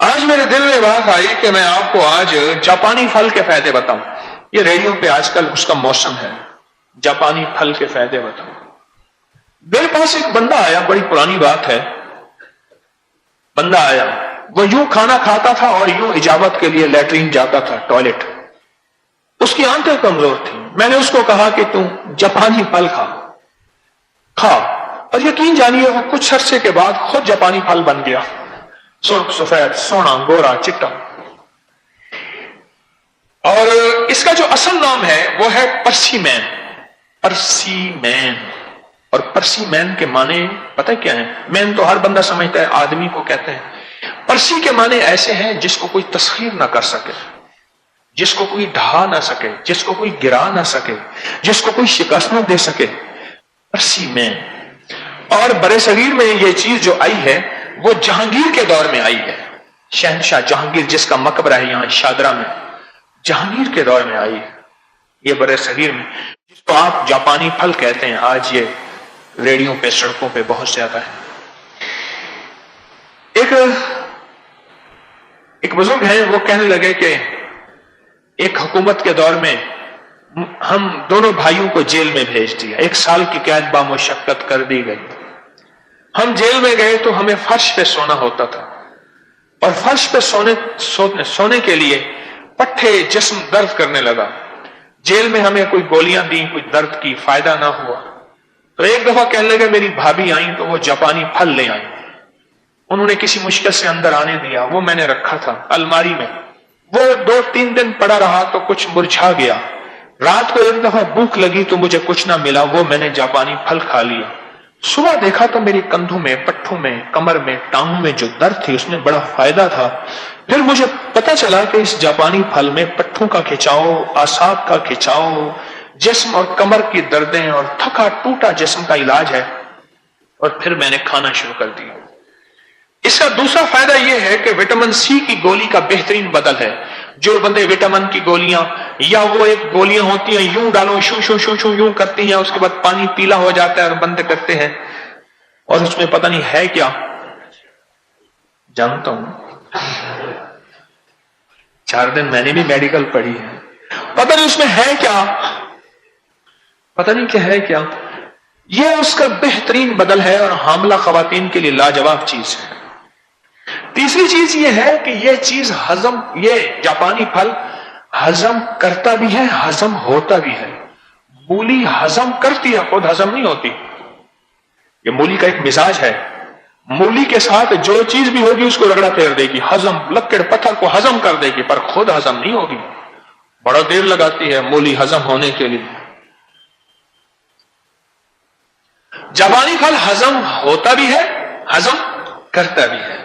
آج میرے دل میں بات آئی کہ میں آپ کو آج جاپانی پھل کے فائدے بتاؤں. یہ ریڈیو پہ آج کل اس کا موسم ہے. جاپانی پھل کے فائدے بتاؤں. میرے پاس ایک بندہ آیا, بڑی پرانی بات ہے. بندہ آیا, وہ یوں کھانا کھاتا تھا اور یوں اجابت کے لیے لیٹرین جاتا تھا, ٹوائلٹ. اس کی آنکھیں کمزور تھیں. میں نے اس کو کہا کہ تم جاپانی پھل کھا, اور یقین جانیے وہ کچھ عرصے کے بعد خود جاپانی پھل بن گیا. سرخ, سفید, سونا, گورا, چٹا. اور اس کا جو اصل نام ہے وہ ہے پرسی مین. پرسی مین. اور پرسی مین کے معنی پتہ کیا ہے؟ مین تو ہر بندہ سمجھتا ہے, آدمی کو کہتے ہیں. پرسی کے معنی ایسے ہیں جس کو کوئی تسخیر نہ کر سکے, جس کو کوئی ڈھا نہ سکے, جس کو کوئی گرا نہ سکے, جس کو کوئی شکست نہ دے سکے. پرسی مین. اور برے صغیر میں یہ چیز جو آئی ہے وہ جہانگیر کے دور میں آئی ہے. شہنشاہ جہانگیر جس کا مقبرہ ہے یہاں شادرہ میں, جہانگیر کے دور میں آئی ہے یہ برے صغیر میں, جس کو آپ جاپانی پھل کہتے ہیں. آج یہ ریڈیو پہ, سڑکوں پہ بہت زیادہ ہے. ایک بزرگ ہیں, وہ کہنے لگے کہ ایک حکومت کے دور میں ہم دونوں بھائیوں کو جیل میں بھیج دیا. 1 سال کی قید بامشقت کر دی گئی. ہم جیل میں گئے تو ہمیں فرش پہ سونا ہوتا تھا, اور فرش پہ سونے کے لیے پٹھے جسم درد کرنے لگا. جیل میں ہمیں کوئی گولیاں دیں, کوئی درد کی, فائدہ نہ ہوا. تو ایک دفعہ کہنے لگے میری بھابھی آئیں تو وہ جاپانی پھل لے آئیں. انہوں نے کسی مشکل سے اندر آنے دیا. وہ میں نے رکھا تھا الماری میں. وہ 2-3 دن پڑا رہا تو کچھ مرجھا گیا. رات کو ایک دفعہ بھوک لگی تو مجھے کچھ نہ ملا, وہ میں نے جاپانی پھل کھا لیا. صبح دیکھا تو میری کندھوں میں, پٹھوں میں, کمر میں, ٹانگوں میں جو درد تھی اس میں بڑا فائدہ تھا. پھر مجھے پتا چلا کہ اس جاپانی پھل میں پٹھوں کا کھچاؤ, اعصاب کا کھچاؤ, جسم اور کمر کی دردیں اور تھکا ٹوٹا جسم کا علاج ہے. اور پھر میں نے کھانا شروع کر دیا. اس کا دوسرا فائدہ یہ ہے کہ وٹامن سی کی گولی کا بہترین بدل ہے. جو بندے وٹامن کی گولیاں, یا وہ ایک گولیاں ہوتی ہیں یوں ڈالو, شو شو شو شو یوں کرتی ہیں, اس کے بعد پانی پیلا ہو جاتا ہے اور بند کرتے ہیں, اور اس میں پتہ نہیں ہے کیا, جانتا ہوں 4 دن میں نے بھی میڈیکل پڑھی ہے, پتہ نہیں اس میں ہے کیا, پتہ نہیں کیا ہے کیا. یہ اس کا بہترین بدل ہے اور حاملہ خواتین کے لیے لاجواب چیز ہے. تیسری چیز یہ ہے کہ یہ چیز ہضم, یہ جاپانی پھل ہضم کرتا بھی ہے, ہضم ہوتا بھی ہے. مولی ہضم کرتی ہے, خود ہضم نہیں ہوتی. یہ مولی کا ایک مزاج ہے. مولی کے ساتھ جو چیز بھی ہوگی اس کو رگڑا پھیر دے گی, ہضم, لکڑ پتھر کو ہضم کر دے گی, پر خود ہضم نہیں ہوگی. بڑا دیر لگاتی ہے مولی ہضم ہونے کے لیے. جاپانی پھل ہضم ہوتا بھی ہے, ہضم کرتا بھی ہے.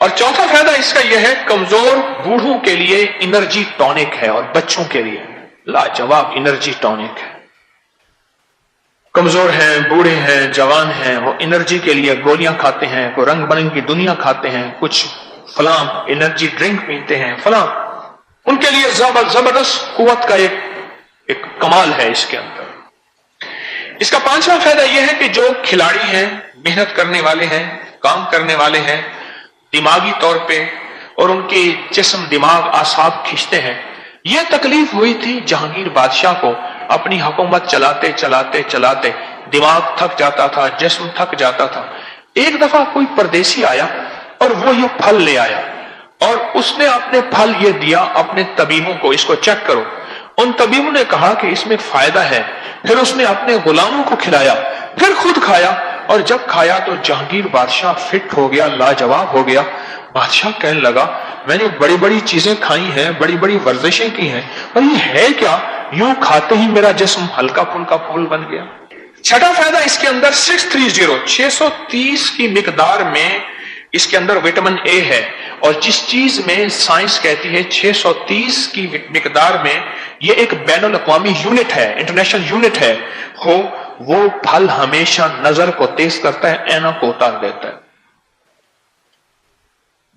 اور چوتھا فائدہ اس کا یہ ہے, کمزور بوڑھوں کے لیے انرجی ٹونک ہے, اور بچوں کے لیے لاجواب انرجی ٹونک ہے. کمزور ہیں, بوڑھے ہیں, جوان ہیں, وہ انرجی کے لیے گولیاں کھاتے ہیں, کوئی رنگ برنگ کی دنیا کھاتے ہیں, کچھ فلاں انرجی ڈرنک پیتے ہیں فلاں, ان کے لیے زبردست قوت کا ایک کمال ہے اس کے اندر. اس کا 5واں فائدہ یہ ہے کہ جو کھلاڑی ہیں, محنت کرنے والے ہیں, کام کرنے والے ہیں, دماغی طور پہ, اور ان کی جسم, دماغ, اعصاب کھینچتے ہیں. یہ تکلیف ہوئی تھی جہانگیر بادشاہ کو, اپنی حکومت چلاتے چلاتے چلاتے دماغ تھک جاتا تھا, جسم تھک جاتا تھا. ایک دفعہ کوئی پردیسی آیا اور وہ یہ پھل لے آیا, اور اس نے اپنے پھل یہ دیا اپنے طبیبوں کو, اس کو چیک کرو. ان طبیبوں نے کہا کہ اس میں فائدہ ہے. پھر اس نے اپنے غلاموں کو کھلایا, پھر خود کھایا, اور جب کھایا تو جہانگیر بادشاہ فٹ ہو گیا, لاجواب ہو گیا. بادشاہ کہنے لگا میں نے بڑی بڑی چیزیں کھائی ہیں, بڑی بڑی ورزشیں کی ہیں, اور یہ ہے کیا, یوں کھاتے ہی میرا جسم ہلکا پھلکا پھول بن گیا. چھٹا فائدہ اس کے اندر 630 کی مقدار میں اس کے اندر وٹامن اے ہے, اور جس چیز میں سائنس کہتی ہے 630 کی مقدار میں یہ ایک بین الاقوامی یونٹ ہے, انٹرنیشنل یونٹ ہے, وہ پھل ہمیشہ نظر کو تیز کرتا ہے, اینا کو اتار دیتا ہے.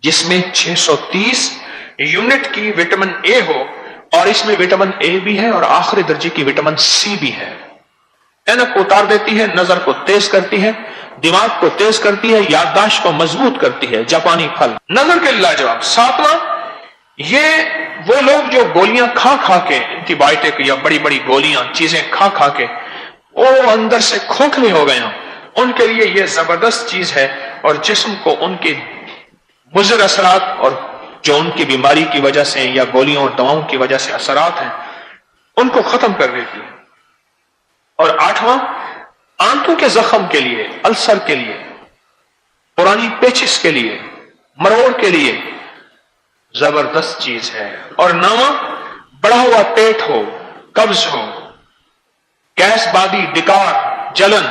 جس میں 630 یونٹ کی وٹامن اے ہو, اور اس میں وٹامن اے بھی ہے اور آخری درجے کی وٹامن سی بھی ہے. ऐनक को उतार देती है, नजर को तेज करती है, दिमाग को तेज करती है, याददाश्त को मजबूत करती है। जापानी फल नजर के लाजवाब। सातवां, ये वो लोग जो गोलियां खा खा के, एंटीबायोटिक या बड़ी बड़ी गोलियां चीजें खा खा के वो अंदर से खोखले हो गए हैं, उनके लिए ये जबरदस्त चीज है और जिस्म को उनके मुज़र असरात और जो उनकी बीमारी की वजह से या गोलियों और दवाओं की वजह से असरात हैं उनको खत्म कर देती है। और आठवां, आंतों के जख्म के लिए, अल्सर के लिए, पुरानी पेचिस के लिए, मरोड़ के लिए जबरदस्त चीज है। और नौवां, बढ़ा हुआ पेट हो, कब्ज हो, गैस बादी, डिकार, जलन,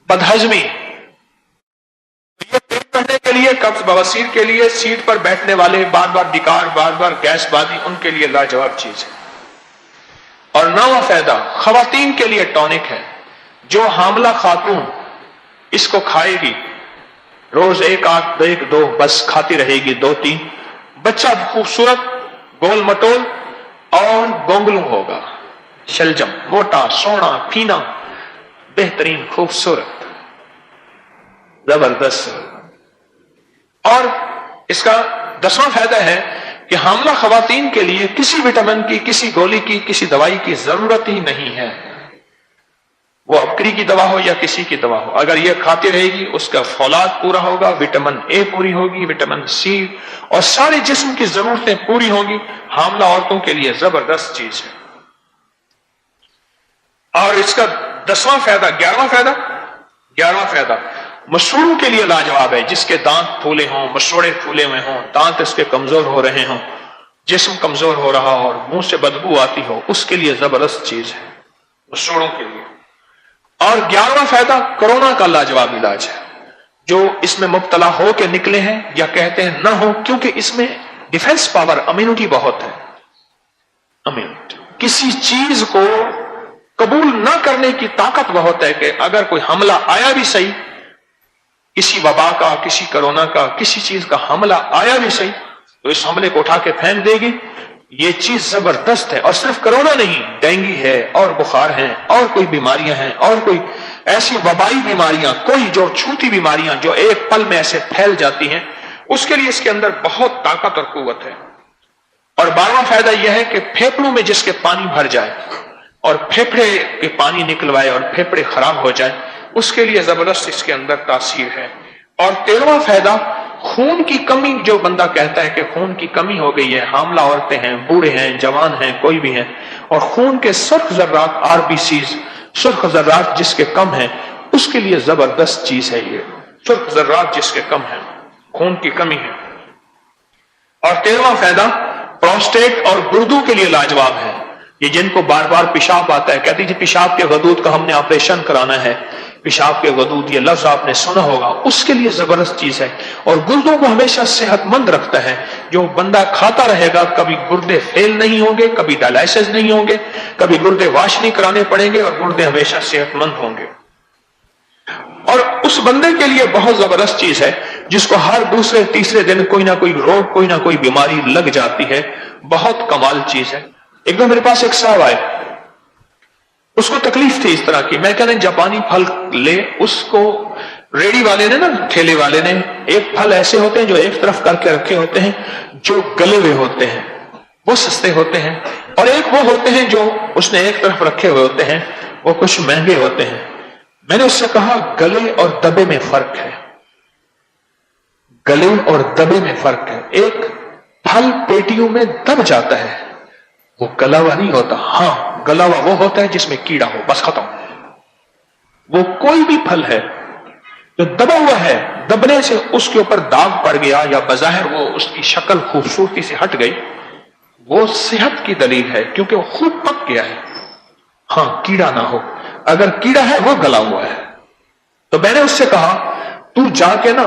बदहजमी, ये पेट बढ़ने के लिए, कब्ज बवासीर के लिए, सीट पर बैठने वाले बार बार डिकार, बार बार गैस बादी, उनके लिए लाजवाब चीज है। और नौवां फायदा खवातीन के लिए टॉनिक है। जो हामला खातून इसको खाएगी, रोज एक आध एक दो बस खाती रहेगी, 2-3, बच्चा खूबसूरत, गोल मटोल और गोंगलू होगा, शलजम, मोटा, सोना, फीना, बेहतरीन, खूबसूरत, जबरदस्त। और इसका 10वां फायदा है कि हामला खवातीन के लिए किसी विटामिन की, किसी गोली की, किसी दवाई की जरूरत ही नहीं है। वो बकरी की दवा हो या किसी की दवा हो, अगर ये खाती रहेगी उसका फौलाद पूरा होगा, विटामिन ए पूरी होगी, विटामिन सी और सारे जिस्म की जरूरतें पूरी होगी। हामला औरतों के लिए जबरदस्त चीज है। और इसका 10वां फायदा, 11वां फायदा मसूड़ों के लिए लाजवाब है। जिसके दांत फूले हों, मसूड़े फूले हुए हों, दांत इसके कमजोर हो रहे हों, जिस्म कमजोर हो रहा हो और मुंह से बदबू आती हो, उसके लिए जबरदस्त चीज है, मसूड़ों के लिए। और 11वां फायदा कोरोना का लाजवाब इलाज है। जो इसमें मुब्तला हो के निकले हैं या कहते हैं ना हो, क्योंकि इसमें डिफेंस पावर, इम्यूनिटी बहुत है। इम्यूनिटी, किसी चीज को कबूल ना करने की ताकत बहुत है कि अगर कोई हमला आया भी सही, किसी वबा का, किसी कोरोना का, किसी चीज का हमला आया भी सही, तो इस हमले को उठा के फेंक देगी। ये चीज जबरदस्त है। और सिर्फ कोरोना नहीं, डेंगू है और बुखार है और कोई बीमारियां हैं और कोई ऐसी वबाई बीमारियां, कोई जो छूती बीमारियां जो एक पल में ऐसे फैल जाती हैं, उसके लिए इसके अंदर बहुत ताकत और कुव्वत है। और 12वां फायदा यह है कि फेफड़ों में जिसके पानी भर जाए और फेफड़े के पानी निकलवाए और फेफड़े खराब हो जाए, उसके लिए जबरदस्त इसके अंदर तासीर है। और 13वां फायदा, खून की कमी, जो बंदा कहता है कि खून की कमी हो गई है, हामला औरतें हैं, बूढ़े हैं, जवान हैं, कोई भी हैं, और खून के सुर्ख जर्रात, आरबीसीज, सुर्ख जर्रात जिसके कम है, उसके लिए जबरदस्त चीज है ये। सुर्ख जर्रात जिसके कम है, खून की कमी है। और 13वां फायदा प्रोस्टेट और गुर्दों के लिए लाजवाब है। ये जिनको बार बार पेशाब आता है, कहती जी पेशाब के गदूद का हमने ऑपरेशन कराना है, पेशाब के गदूद, ये लफ्ज आपने सुना होगा, उसके लिए जबरदस्त चीज है। और गुर्दों को हमेशा सेहतमंद रखता है। जो बंदा खाता रहेगा, कभी गुर्दे फेल नहीं होंगे, कभी डायलिसिस नहीं होंगे, कभी गुर्दे वाश नहीं कराने पड़ेंगे और गुर्दे हमेशा सेहतमंद होंगे। और उस बंदे के लिए बहुत जबरदस्त चीज है जिसको हर दूसरे तीसरे दिन कोई ना कोई रोग, कोई ना कोई बीमारी लग जाती है, बहुत कमाल चीज है। एक बार मेरे पास एक साहब आए, उसको तकलीफ थी इस तरह की। मैं कहने जापानी फल ले, उसको रेडी वाले ने ना, ठेले वाले ने, एक फल ऐसे होते हैं जो एक तरफ करके रखे होते हैं, जो गले हुए होते हैं, वो सस्ते होते हैं, और एक वो होते हैं जो उसने एक तरफ रखे हुए होते हैं, वो कुछ महंगे होते हैं। मैंने उससे कहा गले और दबे में फर्क है, गले और दबे में फर्क है। एक फल पेटियों में दब जाता है, वो गला हुआ नहीं होता। हाँ, गला हुआ वो होता है जिसमें कीड़ा हो, बस खत्म। वो कोई भी फल है जो दबा हुआ है, दबने से उसके ऊपर दाग पड़ गया या बज़ाहिर वो उसकी शक्ल खूबसूरती से हट गई, वो सेहत की दलील है, क्योंकि वो खूब पक गया है। हाँ, कीड़ा ना हो, अगर कीड़ा है वो गला हुआ है। तो मैंने उससे कहा तू जाके ना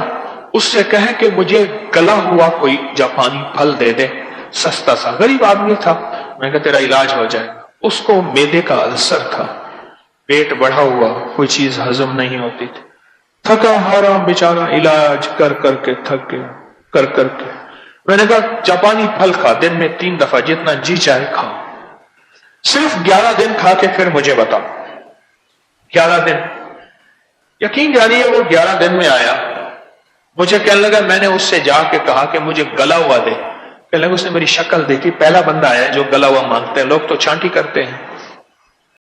उससे कहे कि मुझे गला हुआ कोई जापानी फल दे दे, सस्ता सा। गरीब आदमी था, मैं कहा तेरा इलाज हो जाएगा। उसको मैदे का अल्सर था, पेट बढ़ा हुआ, कोई चीज हजम नहीं होती थी, थका हारा बेचारा, इलाज कर करके थक गया, कर करके। मैंने कहा जापानी फल खा, दिन में 3 दफा, जितना जी चाहे खाओ, सिर्फ 11 दिन खा के फिर मुझे बताओ। 11 दिन, یقین جانیے وہ 11 دن میں آیا. مجھے کہنے لگا, میں نے اس سے جا کے کہا کہ مجھے گلا ہوا دے. کہنے لگا اس نے میری شکل دیکھی, پہلا بندہ آیا جو گلا ہوا مانگتا ہے. لوگ تو چھانٹی کرتے ہیں,